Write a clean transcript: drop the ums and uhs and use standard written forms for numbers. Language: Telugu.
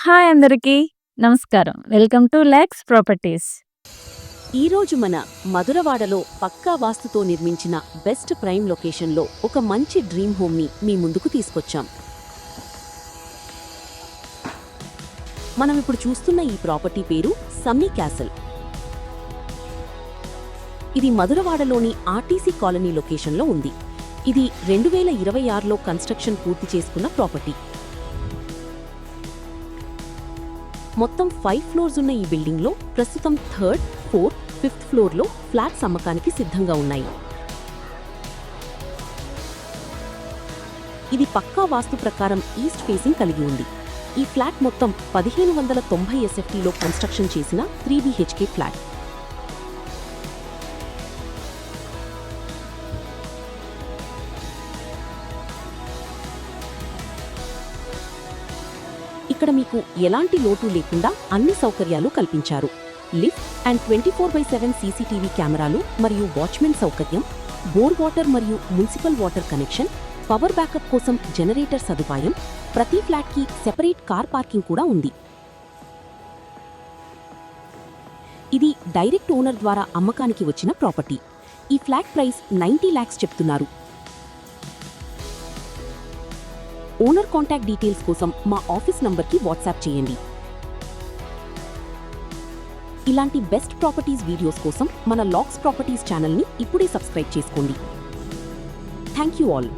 హాయ్ అందరికీ. నమస్కారం. Welcome to lex properties. ఈరోజు మన మధురవాడలో పక్కా వాస్తుతో నిర్మించిన బెస్ట్ ప్రైమ్ లొకేషన్లో ఒక మంచి డ్రీమ్ హోమ్ని మీ ముందుకు తీసుకొచ్చాం. మనం ఇప్పుడు చూస్తున్న ఈ ప్రాపర్టీ పేరు సమ్మీ క్యాసల్. ఇది మధురవాడలోని ఆర్టీసీ కాలనీ లొకేషన్లో ఉంది. ఇది 2026లో కన్స్ట్రక్షన్ పూర్తి చేసుకున్న ప్రాపర్టీ. మొత్తం 5 ఫ్లోర్స్ ఉన్న ఈ బిల్డింగ్లో ప్రస్తుతం 3rd, 4th, 5th ఫ్లోర్లో ఫ్లాట్స్ అమ్మకానికి సిద్ధంగా ఉన్నాయి. ఇది పక్కా వాస్తు ప్రకారం ఈస్ట్ ఫేసింగ్ కలిగి ఉంది. ఈ ఫ్లాట్ మొత్తం 1590 SFTలో కన్స్ట్రక్షన్ చేసిన 3 BHK ఫ్లాట్. ఇక్కడ మీకు ఎలాంటి లోటు లేకుండా అన్ని సౌకర్యాలు కల్పించారు. లిఫ్ట్ అండ్ 24/7 CCTV కెమెరాలు మరియు వాచ్మెన్ సౌకర్యం, బోర్ వాటర్ మరియు municipal water connection, power backup కోసం జనరేటర్ సదుపాయం, ప్రతి ఫ్లాట్కి సెపరేట్ కార్ పార్కింగ్ కూడా ఉంది. ఇది డైరెక్ట్ ఓనర్ ద్వారా అమ్మకానికి వచ్చిన ప్రాపర్టీ. ఈ ఫ్లాట్ ప్రైస్ 90 lakhs చెప్తున్నారు. ఓనర్ కాంటాక్ట్ డీటెయిల్స్ కోసం మా ఆఫీస్ నంబర్కి వాట్సాప్ చేయండి. ఇలాంటి బెస్ట్ ప్రాపర్టీస్ వీడియోస్ కోసం మన లాక్స్ ప్రాపర్టీస్ ఛానల్ని ఇప్పుడే సబ్స్క్రైబ్ చేసుకోండి. Thank you all.